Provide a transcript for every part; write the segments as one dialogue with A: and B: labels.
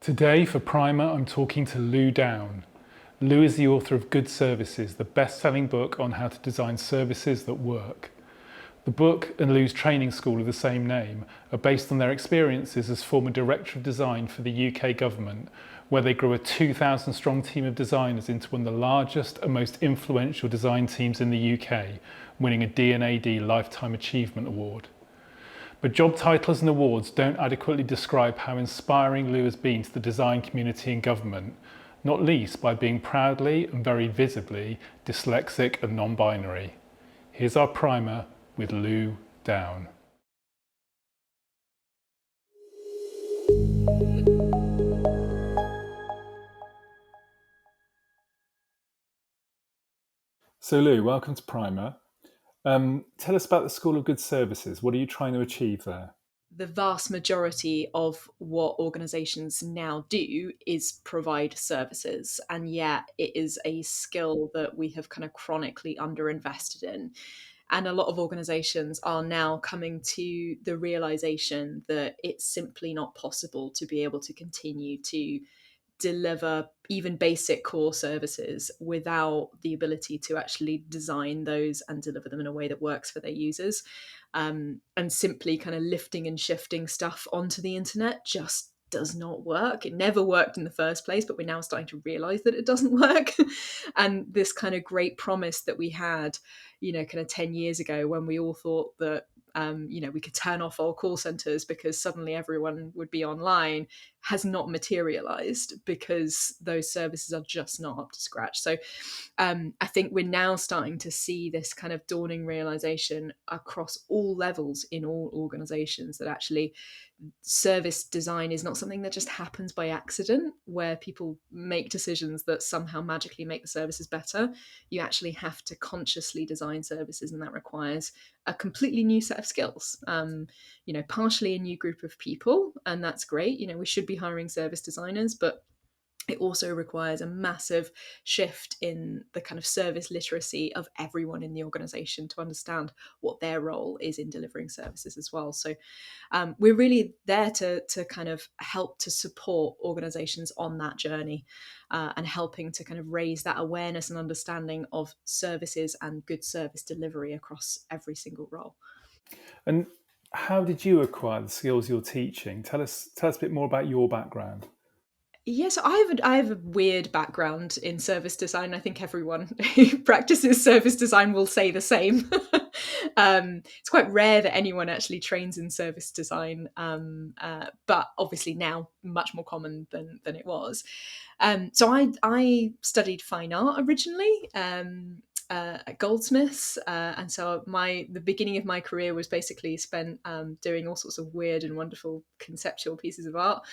A: Today for Primer, I'm talking to Lou Downe. Lou is the author of Good Services, the best-selling book on how to design services that work. The book and Lou's training school of the same name are based on their experiences as former Director of Design for the UK government, where they grew a 2,000-strong team of designers into one of the largest and most influential design teams in the UK, winning a D&AD Lifetime Achievement Award. But job titles and awards don't adequately describe how inspiring Lou has been to the design community and government, not least by being proudly and very visibly dyslexic and non-binary. Here's our primer with Lou Downe. So Lou, welcome to Primer. Tell us about the School of Good Services. What are you trying to achieve there?
B: The vast majority of what organizations now do is provide services, and yet it is a skill that we have kind of chronically underinvested in. And a lot of organizations are now coming to the realization that it's simply not possible to be able to continue to deliver even basic core services without the ability to actually design those and deliver them in a way that works for their users. And simply kind of lifting and shifting stuff onto the internet just does not work. It never worked in the first place, but we're now starting to realize that it doesn't work. And this kind of great promise that we had, kind of 10 years ago when we all thought that we could turn off all call centers because suddenly everyone would be online, has not materialized because those services are just not up to scratch. So I think we're now starting to see this kind of dawning realization across all levels in all organizations that actually service design is not something that just happens by accident, where people make decisions that somehow magically make the services better. You actually have to consciously design services, and that requires a completely new set of skills. Partially a new group of people, and that's great. We should be hiring service designers, but it also requires a massive shift in the kind of service literacy of everyone in the organization to understand what their role is in delivering services as well. So we're really there to kind of help to support organizations on that journey, and helping to kind of raise that awareness and understanding of services and good service delivery across every single role.
A: And how did you acquire the skills you're teaching? Tell us a bit more about your background.
B: Yes, I have a weird background in service design. I think everyone who practices service design will say the same. It's quite rare that anyone actually trains in service design, but obviously now much more common than it was. So I studied fine art originally. At Goldsmiths, and so the beginning of my career was basically spent doing all sorts of weird and wonderful conceptual pieces of art.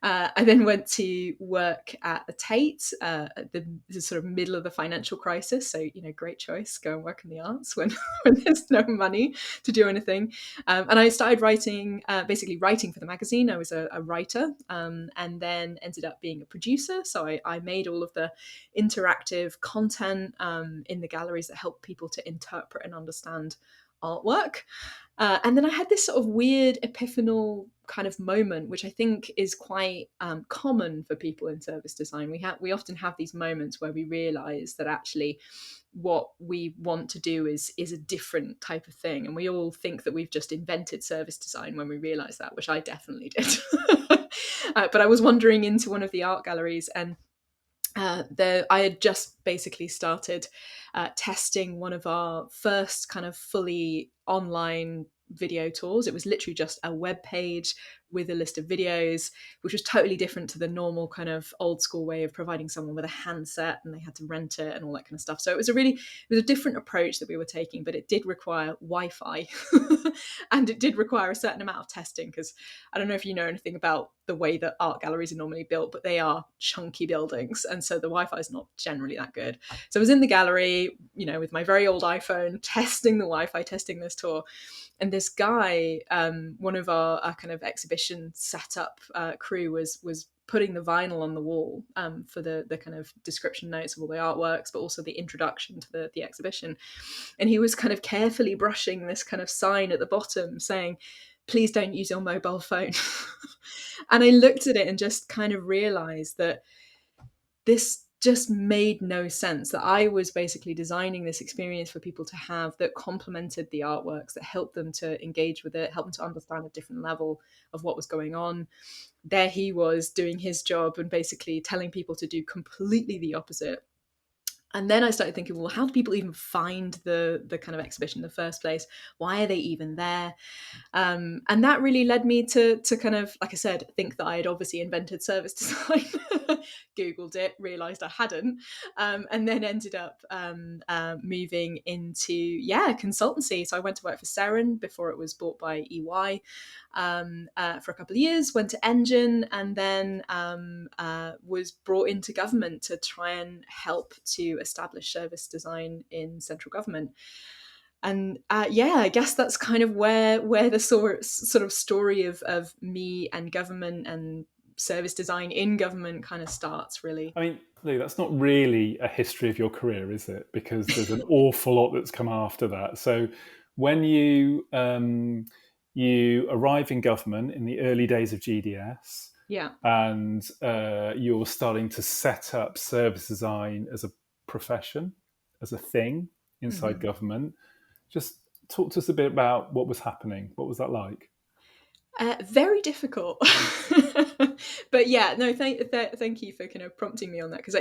B: I then went to work at the Tate at the sort of middle of the financial crisis. So great choice, go and work in the arts when when there's no money to do anything. And I started writing, basically writing for the magazine. I was a writer, and then ended up being a producer. So I made all of the interactive content in the galleries that help people to interpret and understand artwork. And then I had this sort of weird epiphanal kind of moment, which I think is quite common for people in service design. We often have these moments where we realise that actually what we want to do is a different type of thing, and we all think that we've just invented service design when we realise that, which I definitely did. But I was wandering into one of the art galleries, and I had just basically started testing one of our first kind of fully online video tours. It was literally just a web page with a list of videos, which was totally different to the normal kind of old school way of providing someone with a handset and they had to rent it and all that kind of stuff. So it was a different approach that we were taking, but it did require Wi-Fi and it did require a certain amount of testing, because I don't know if you know anything about the way that art galleries are normally built, but they are chunky buildings, and so the Wi-Fi is not generally that good. So I was in the gallery, with my very old iPhone, testing the Wi-Fi, testing this tour, and this guy, one of our kind of exhibition setup crew, was putting the vinyl on the wall for the kind of description notes of all the artworks, but also the introduction to the exhibition. And he was kind of carefully brushing this kind of sign at the bottom saying, please don't use your mobile phone. And I looked at it and just kind of realized that this just made no sense, that I was basically designing this experience for people to have that complemented the artworks, that helped them to engage with it, helped them to understand a different level of what was going on. There he was doing his job and basically telling people to do completely the opposite. And then I started thinking, well, how do people even find the kind of exhibition in the first place? Why are they even there? And that really led me to kind of, like I said, think that I had obviously invented service design. Googled it, realized I hadn't, and then ended up moving into consultancy. So I went to work for Seren before it was bought by EY for a couple of years. Went to Engine, and then was brought into government to try and help to establish service design in central government. And I guess that's kind of where the sort of story of me and government and service design in government kind of starts, really.
A: I mean, Lou, that's not really a history of your career, is it? Because there's an awful lot that's come after that. So when you arrive in government in the early days of GDS,
B: Yeah.
A: and you're starting to set up service design as a profession, as a thing inside government. Just talk to us a bit about what was happening. What was that like?
B: Very difficult. But yeah, no, thank you for kind of prompting me on that, because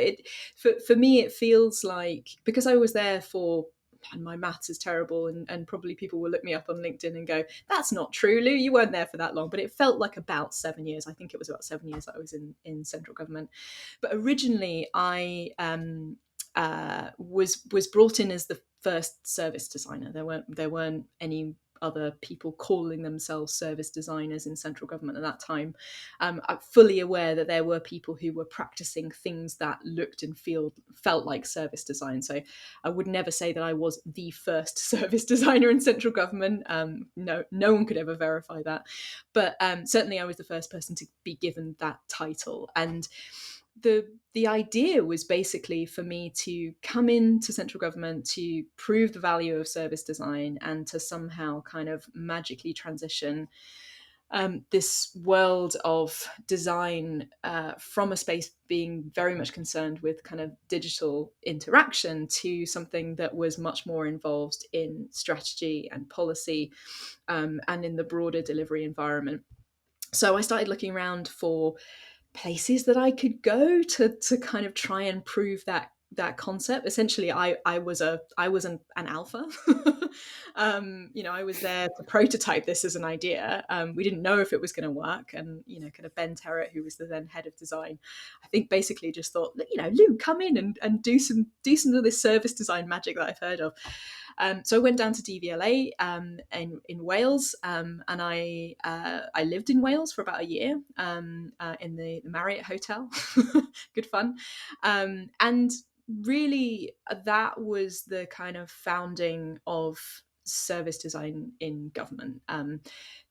B: for me it feels like, because I was there for, and my maths is terrible, and probably people will look me up on LinkedIn and go, that's not true, Lou, you weren't there for that long, but it felt like about 7 years. I think it was about 7 years that I was in central government. But originally I was brought in as the first service designer. There weren't any other people calling themselves service designers in central government at that time. I'm fully aware that there were people who were practicing things that looked and felt like service design. So I would never say that I was the first service designer in central government. No one could ever verify that. But certainly I was the first person to be given that title. And the idea was basically for me to come into central government to prove the value of service design and to somehow kind of magically transition this world of design from a space being very much concerned with kind of digital interaction to something that was much more involved in strategy and policy, and in the broader delivery environment. So I started looking around for places that I could go to kind of try and prove that concept. Essentially, I was an alpha. I was there to prototype this as an idea. We didn't know if it was going to work, and kind of Ben Terrett, who was the then head of design, I think basically just thought, Lou, come in and do some of this service design magic that I've heard of. So I went down to DVLA in Wales, and I lived in Wales for about a year in the Marriott Hotel. Good fun. And really, that was the kind of founding of service design in government.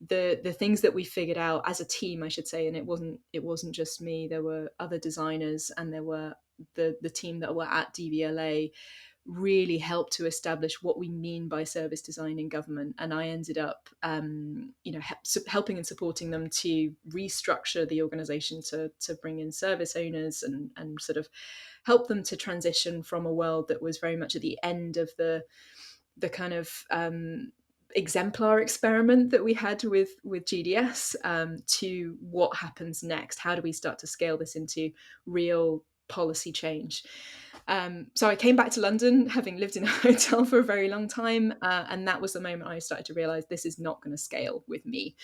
B: The things that we figured out as a team, I should say, and it wasn't just me. There were other designers, and there were the team that were at DVLA really helped to establish what we mean by service design in government. And I ended up, helping and supporting them to restructure the organization to bring in service owners and sort of help them to transition from a world that was very much at the end of the kind of exemplar experiment that we had with GDS, to what happens next. How do we start to scale this into real policy change? So I came back to London, having lived in a hotel for a very long time, and that was the moment I started to realize this is not going to scale with me,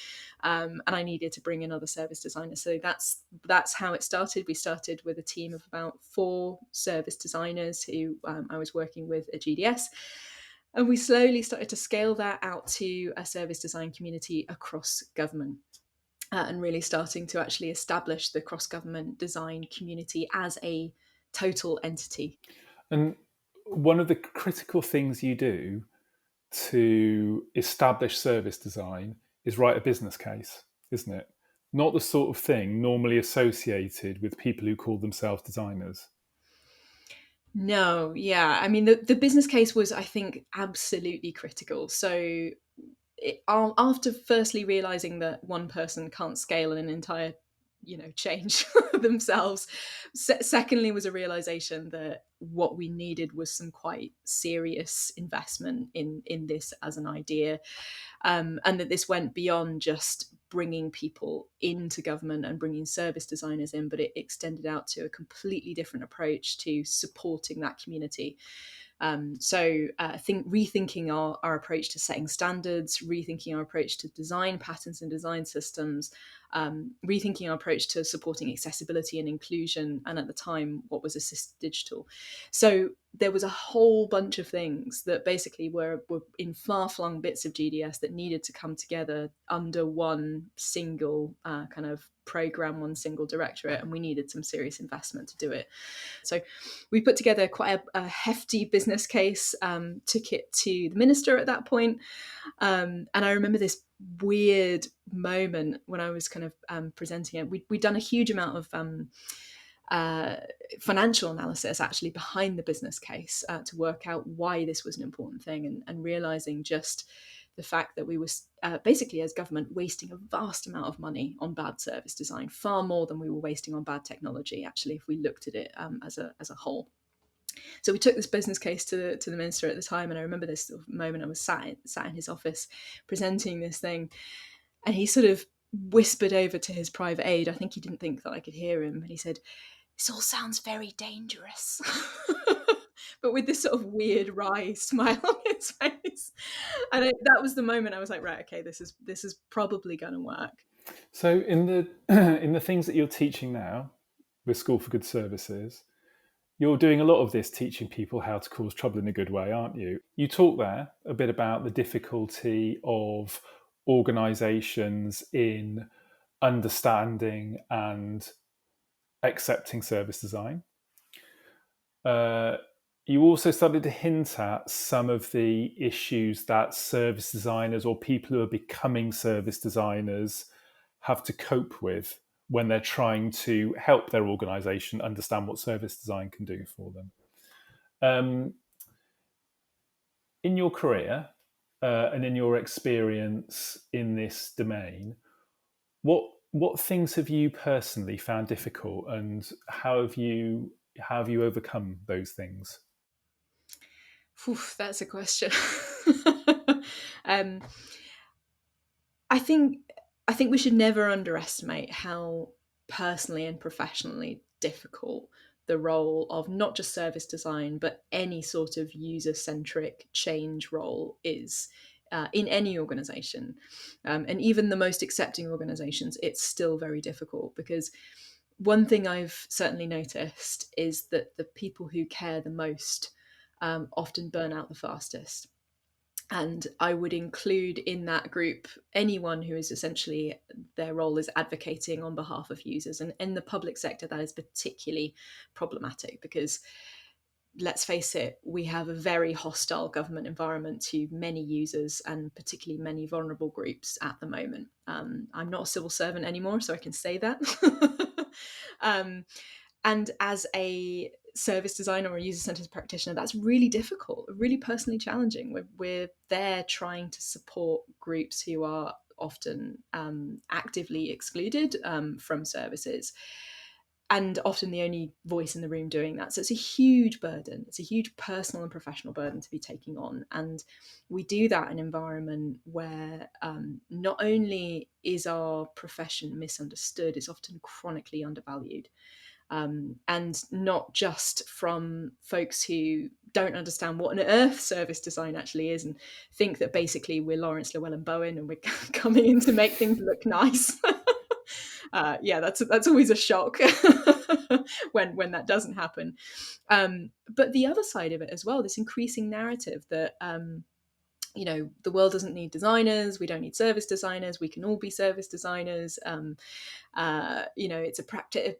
B: and I needed to bring in other service designers. So that's how it started. We started with a team of about 4 service designers who I was working with at GDS. And we slowly started to scale that out to a service design community across government, and really starting to actually establish the cross-government design community as a total entity.
A: And one of the critical things you do to establish service design is write a business case, isn't it? Not the sort of thing normally associated with people who call themselves designers.
B: No, yeah. I mean, the business case was, I think, absolutely critical. So after firstly realizing that one person can't scale an entire change themselves, secondly was a realization that what we needed was some quite serious investment in this as an idea, and that this went beyond just bringing people into government and bringing service designers in, but it extended out to a completely different approach to supporting that community. I think rethinking our approach to setting standards, rethinking our approach to design patterns and design systems, rethinking our approach to supporting accessibility and inclusion, and at the time, what was assisted digital. So there was a whole bunch of things that basically were in far-flung bits of GDS that needed to come together under one single kind of program, one single directorate, and we needed some serious investment to do it. So we put together quite a hefty business case, took it to the minister at that point. And I remember this weird moment when I was kind of presenting it. We'd done a huge amount of financial analysis actually behind the business case to work out why this was an important thing, and realizing just the fact that we were basically, as government, wasting a vast amount of money on bad service design, far more than we were wasting on bad technology, actually, if we looked at it as a whole. So we took this business case to the minister at the time, and I remember this sort of moment. I was sat in his office presenting this thing, and he sort of whispered over to his private aide. I think he didn't think that I could hear him, and he said, "This all sounds very dangerous." But with this sort of weird wry smile on his face. And that was the moment I was like, right, okay, this is probably going to work.
A: So in the in the things that you're teaching now with School for Good Services, you're doing a lot of this teaching people how to cause trouble in a good way, aren't you? You talk there a bit about the difficulty of organisations in understanding and accepting service design. You also started to hint at some of the issues that service designers or people who are becoming service designers have to cope with when they're trying to help their organisation understand what service design can do for them. In your career and in your experience in this domain, what things have you personally found difficult, and how have you overcome those things?
B: Oof, that's a question. um, I think we should never underestimate how personally and professionally difficult the role of not just service design, but any sort of user-centric change role is in any organization. And even the most accepting organizations, it's still very difficult, because one thing I've certainly noticed is that the people who care the most often burn out the fastest. And I would include in that group anyone who is essentially, their role is advocating on behalf of users. And in the public sector, that is particularly problematic, because let's face it, we have a very hostile government environment to many users, and particularly many vulnerable groups at the moment. I'm not a civil servant anymore, so I can say that. And as a service designer or a user-centered practitioner, that's really difficult, really personally challenging. We're there trying to support groups who are often actively excluded from services, and often the only voice in the room doing that. So it's a huge burden. It's a huge personal and professional burden to be taking on. And we do that in an environment where not only is our profession misunderstood, it's often chronically undervalued. And not just from folks who don't understand what on earth service design actually is, and think that basically we're Lawrence Llewellyn-Bowen and we're coming in to make things look nice. Yeah, that's always a shock when that doesn't happen. But the other side of it as well, this increasing narrative that the world doesn't need designers, we don't need service designers, we can all be service designers. It's a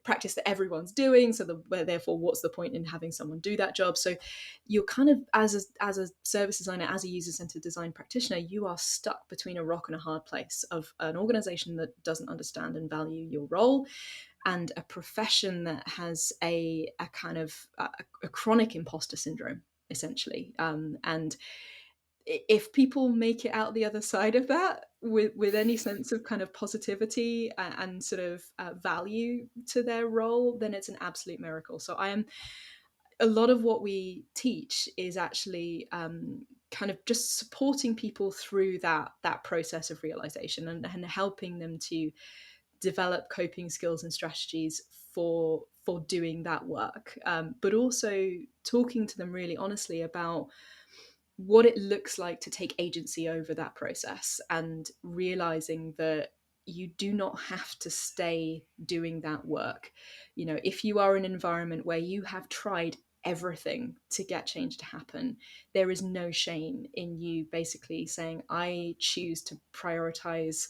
B: practice that everyone's doing, so therefore what's the point in having someone do that job? So you're kind of, as a service designer, as a user-centered design practitioner, you are stuck between a rock and a hard place of an organization that doesn't understand and value your role, and a profession that has a kind of a chronic imposter syndrome, essentially. And if people make it out the other side of that with any sense of kind of positivity and sort of value to their role, then it's an absolute miracle. So I am a lot of what we teach is actually kind of just supporting people through that process of realization and helping them to develop coping skills and strategies for doing that work, but also talking to them really honestly about what it looks like to take agency over that process and realizing that you do not have to stay doing that work. You know, if you are in an environment where you have tried everything to get change to happen, there is no shame in you basically saying, I choose to prioritize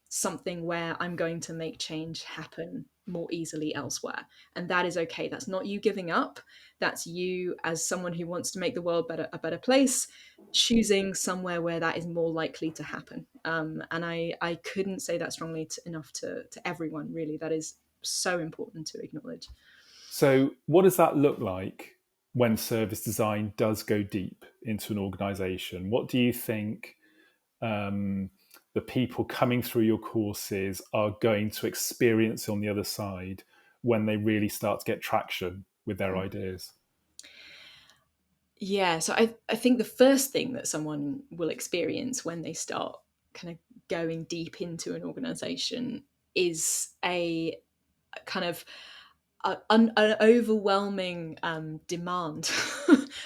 B: something where I'm going to make change happen more easily elsewhere. And that is okay. That's not you giving up. That's you, as someone who wants to make the world a better place, choosing somewhere where that is more likely to happen. And I couldn't say that strongly enough to everyone, really. That is so important to acknowledge.
A: So, what does that look like when service design does go deep into an organization? What do you think um, the people coming through your courses are going to experience on the other side when they really start to get traction with their ideas?
B: Yeah, so I think the first thing that someone will experience when they start kind of going deep into an organization is a kind of an overwhelming demand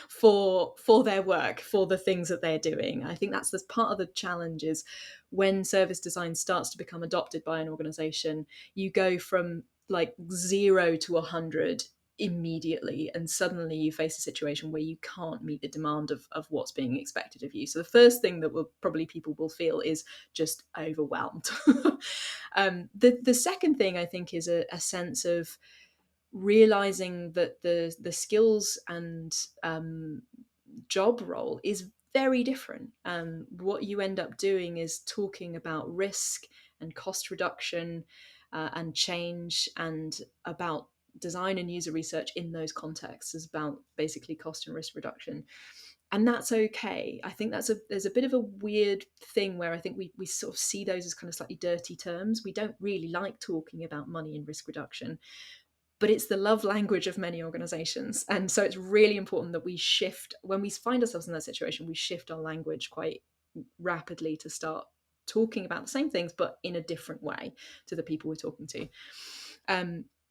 B: for their work, for the things that they're doing. I think that's part of the challenge is when service design starts to become adopted by an organization, you go from like 0 to 100 immediately, and suddenly you face a situation where you can't meet the demand of what's being expected of you. So the first thing that will probably people will feel is just overwhelmed. The second thing I think is a sense of realizing that the skills and job role is very different. What you end up doing is talking about risk and cost reduction and change, and about design and user research in those contexts is about basically cost and risk reduction. And that's okay. I think there's a bit of a weird thing where I think we sort of see those as kind of slightly dirty terms. We don't really like talking about money and risk reduction, but it's the love language of many organizations. And so it's really important that we shift when we find ourselves in that situation, we shift our language quite rapidly to start talking about the same things, but in a different way to the people we're talking to.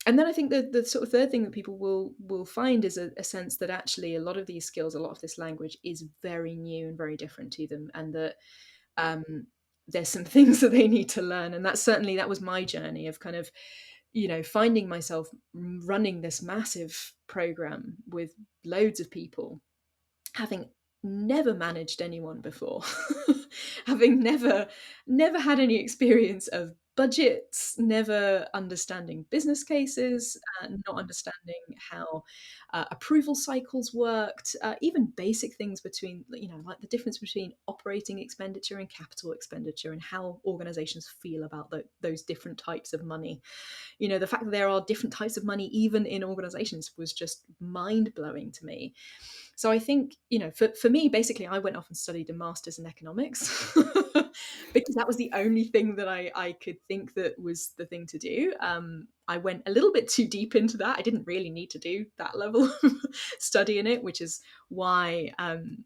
B: And then I think the sort of third thing that people will find is a sense that actually a lot of these skills, a lot of this language is very new and very different to them, and that there's some things that they need to learn. And that was my journey of kind of, you know, finding myself running this massive program with loads of people, having never managed anyone before, having never had any experience of budgets, never understanding business cases, not understanding how approval cycles worked, even basic things between, you know, like the difference between operating expenditure and capital expenditure, and how organizations feel about those different types of money. You know, the fact that there are different types of money even in organizations was just mind blowing to me. So I think, you know, for me, basically, I went off and studied a master's in economics because that was the only thing that I could think that was the thing to do. I went a little bit too deep into that. I didn't really need to do that level of study in it, which is why,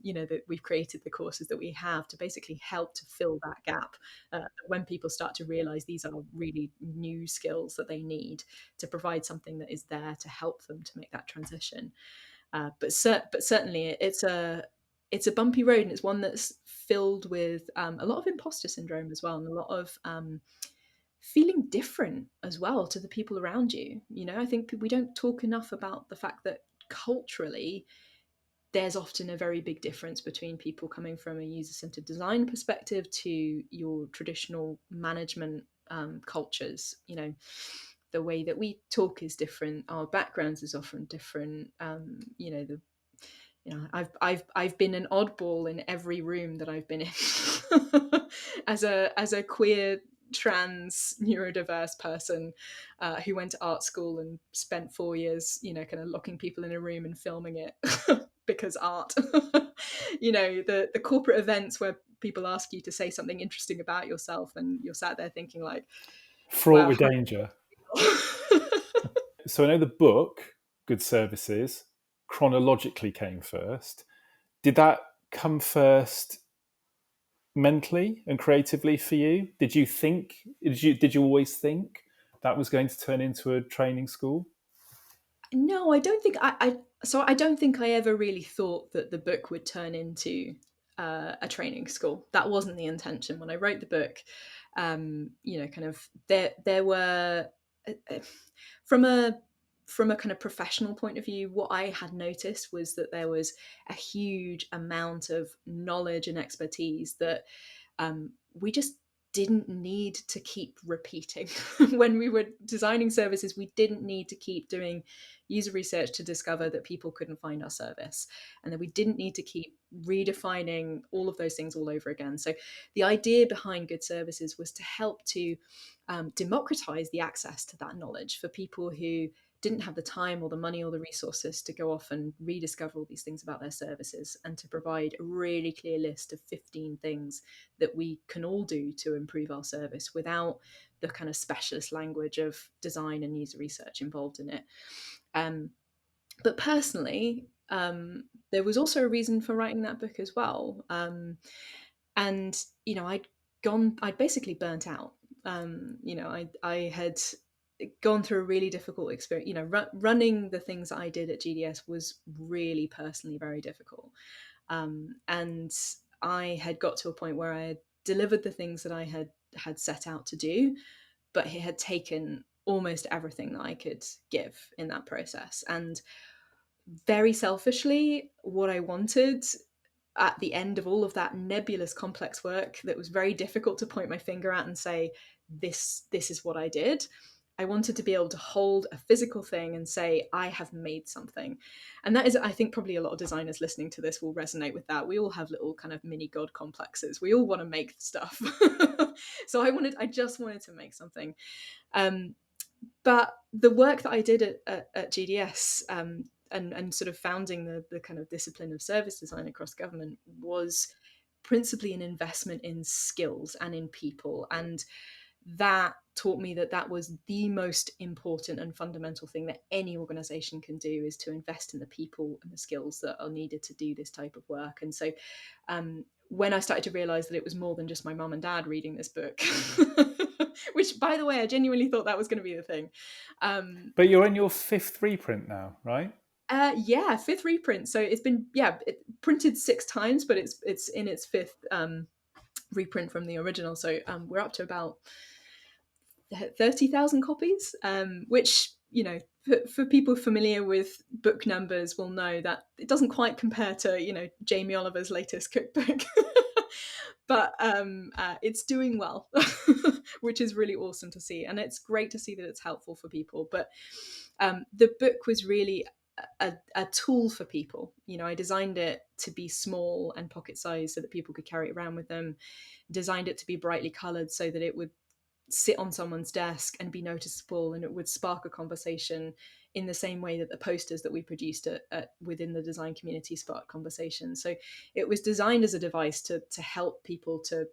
B: you know, that we've created the courses that we have to basically help to fill that gap. When people start to realize these are really new skills that they need to provide something that is there to help them to make that transition. But certainly it's a bumpy road, and it's one that's filled with a lot of imposter syndrome as well, and a lot of feeling different as well to the people around you. You know, I think we don't talk enough about the fact that culturally there's often a very big difference between people coming from a user-centered design perspective to your traditional management cultures. You know, the way that we talk is different. Our backgrounds is often different. You know, I've been an oddball in every room that I've been in as a queer trans neurodiverse person who went to art school and spent 4 years, you know, kind of locking people in a room and filming it. because art. The corporate events where people ask you to say something interesting about yourself, and you're sat there thinking like,
A: Fraught
B: wow,
A: with danger. So I know the book, Good Services, chronologically came first. Did that come first mentally and creatively for you? Did you always think that was going to turn into a training school?
B: No, I don't think I don't think I ever really thought that the book would turn into a training school. That wasn't the intention when I wrote the book. Kind of there were uh, from a from a kind of professional point of view, what I had noticed was that there was a huge amount of knowledge and expertise that we just didn't need to keep repeating. When we were designing services, we didn't need to keep doing user research to discover that people couldn't find our service, and that we didn't need to keep redefining all of those things all over again. So the idea behind Good Services was to help to democratize the access to that knowledge for people who didn't have the time or the money or the resources to go off and rediscover all these things about their services, and to provide a really clear list of 15 things that we can all do to improve our service without the kind of specialist language of design and user research involved in it. But personally, there was also a reason for writing that book as well. And I'd basically burnt out. I had gone through a really difficult experience. Running the things that I did at GDS was really personally very difficult. And I had got to a point where I had delivered the things that I had set out to do, but it had taken almost everything that I could give in that process. And very selfishly, what I wanted at the end of all of that nebulous, complex work that was very difficult to point my finger at and say, this is what I did. I wanted to be able to hold a physical thing and say, I have made something. And that is, I think, probably a lot of designers listening to this will resonate with that. We all have little kind of mini God complexes. We all want to make stuff. So I just wanted to make something. But the work that I did at GDS, and sort of founding the kind of discipline of service design across government, was principally an investment in skills and in people. And that taught me that that was the most important and fundamental thing that any organization can do, is to invest in the people and the skills that are needed to do this type of work. And so when I started to realize that it was more than just my mum and dad reading this book, which, by the way, I genuinely thought that was going to be the thing.
A: But you're in your fifth reprint now, right?
B: Yeah, fifth reprint. So it's been printed 6 times, but it's in its fifth reprint from the original. So we're up to about 30,000 copies, which, for people familiar with book numbers will know that it doesn't quite compare to, Jamie Oliver's latest cookbook. But it's doing well, which is really awesome to see. And it's great to see that it's helpful for people. But the book was really a tool for people. I designed it to be small and pocket sized so that people could carry it around with them. Designed it to be brightly colored so that it would sit on someone's desk and be noticeable, and it would spark a conversation in the same way that the posters that we produced within the design community sparked conversation. So it was designed as a device to help people to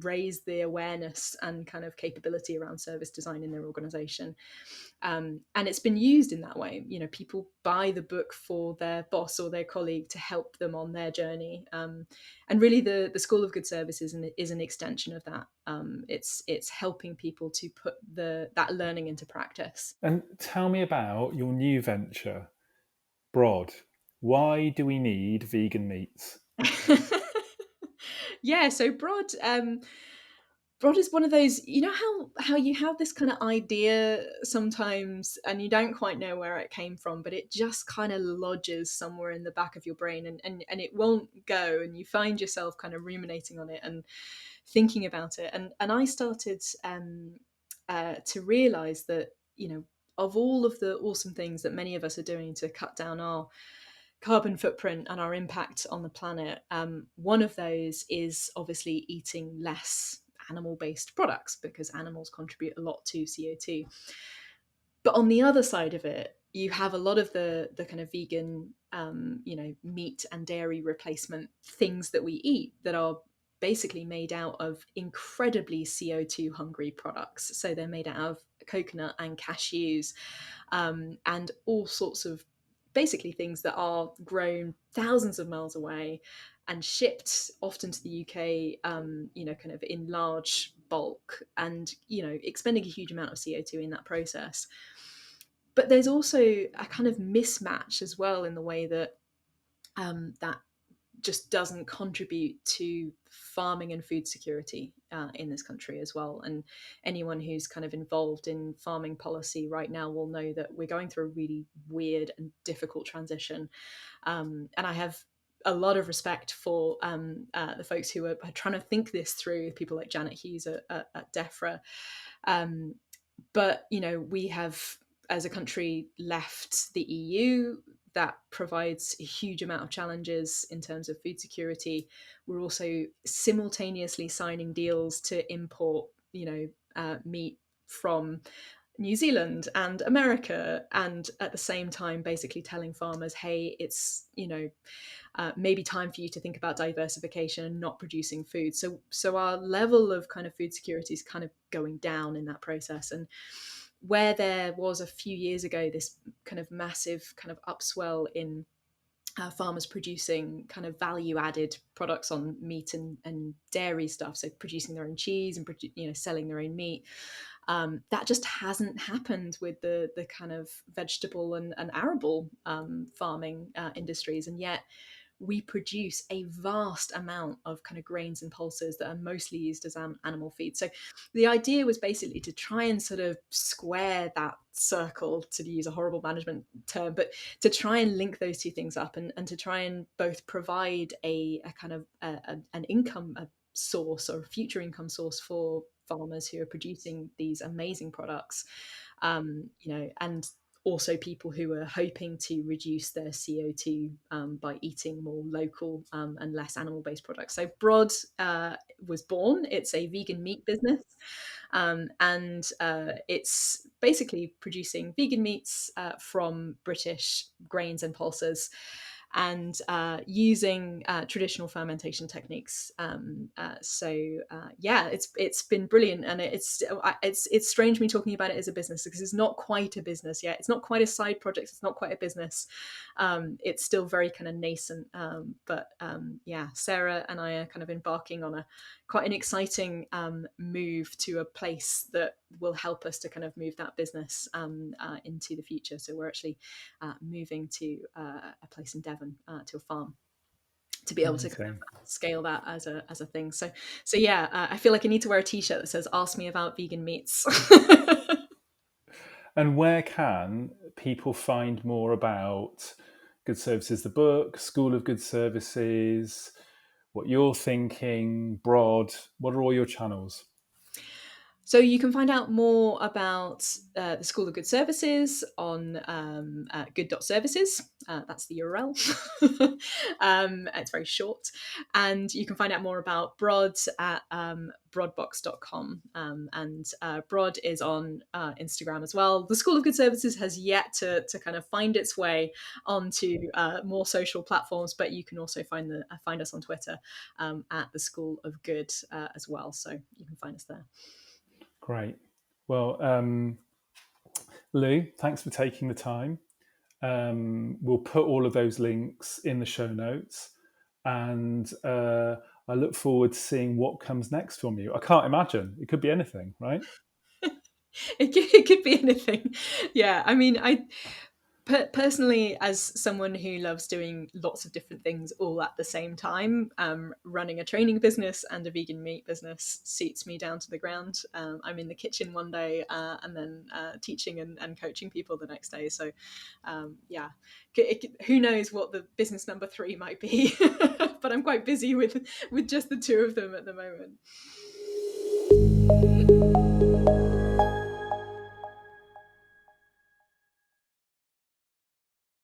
B: raise the awareness and kind of capability around service design in their organization. And it's been used in that way. People buy the book for their boss or their colleague to help them on their journey. And really the School of Good Services is an extension of that. It's helping people to put that learning into practice.
A: And tell me about your new venture, Brod. Why do we need vegan meats?
B: Yeah, so Broad is one of those, how you have this kind of idea sometimes and you don't quite know where it came from, but it just kind of lodges somewhere in the back of your brain, and it won't go, and you find yourself kind of ruminating on it and thinking about it. And I started to realize that, of all of the awesome things that many of us are doing to cut down our carbon footprint and our impact on the planet, one of those is obviously eating less animal-based products, because animals contribute a lot to CO2. But on the other side of it, you have a lot of the kind of vegan, meat and dairy replacement things that we eat that are basically made out of incredibly CO2 hungry products. So they're made out of coconut and cashews, and all sorts of basically things that are grown thousands of miles away and shipped often to the UK, kind of in large bulk, and expending a huge amount of CO2 in that process. But there's also a kind of mismatch as well in the way that that just doesn't contribute to farming and food security in this country as well. And anyone who's kind of involved in farming policy right now will know that we're going through a really weird and difficult transition. And I have a lot of respect for the folks who are trying to think this through, people like Janet Hughes at DEFRA. But, we have, as a country, left the EU. That provides a huge amount of challenges in terms of food security. We're also simultaneously signing deals to import, meat from New Zealand and America, and at the same time, basically telling farmers, hey, it's, maybe time for you to think about diversification and not producing food. So our level of kind of food security is kind of going down in that process. And where there was a few years ago this kind of massive kind of upswell in farmers producing kind of value added products on meat and dairy stuff, so producing their own cheese and selling their own meat, that just hasn't happened with the kind of vegetable and arable farming industries. And yet we produce a vast amount of kind of grains and pulses that are mostly used as animal feed. So the idea was basically to try and sort of square that circle, to use a horrible management term, but to try and link those two things up, and to try and both provide a kind of an income source, or a future income source, for farmers who are producing these amazing products, and also people who are hoping to reduce their CO2 by eating more local and less animal-based products. So Brod was born. It's a vegan meat business, and it's basically producing vegan meats from British grains and pulses, and using traditional fermentation techniques. It's been brilliant, and it's strange me talking about it as a business, because it's not quite a business yet. It's not quite a side project. It's not quite a business. It's still very kind of nascent. But Sarah and I are kind of embarking on quite an exciting move to a place that will help us to kind of move that business into the future. So we're actually moving to a place in Devon, to a farm, to be able to kind of scale that as a thing. So I feel like I need to wear a t-shirt that says "Ask me about vegan meats."
A: And where can people find more about Good Services, the book, School of Good Services, what you're thinking, Brod? What are all your channels?
B: So you can find out more about the School of Good Services on good.services. That's the URL. It's very short. And you can find out more about Brod at brodbox.com. And Brod is on Instagram as well. The School of Good Services has yet to kind of find its way onto more social platforms, but you can also find us on Twitter at the School of Good as well. So you can find us there.
A: Great. Well, Lou, thanks for taking the time. We'll put all of those links in the show notes, and I look forward to seeing what comes next from you. I can't imagine. It could be anything, right?
B: It could be anything. Yeah, I mean, I personally, as someone who loves doing lots of different things all at the same time, running a training business and a vegan meat business suits me down to the ground. I'm in the kitchen one day and then teaching and coaching people the next day. So who knows what the business number 3 might be, but I'm quite busy with just the 2 of them at the moment.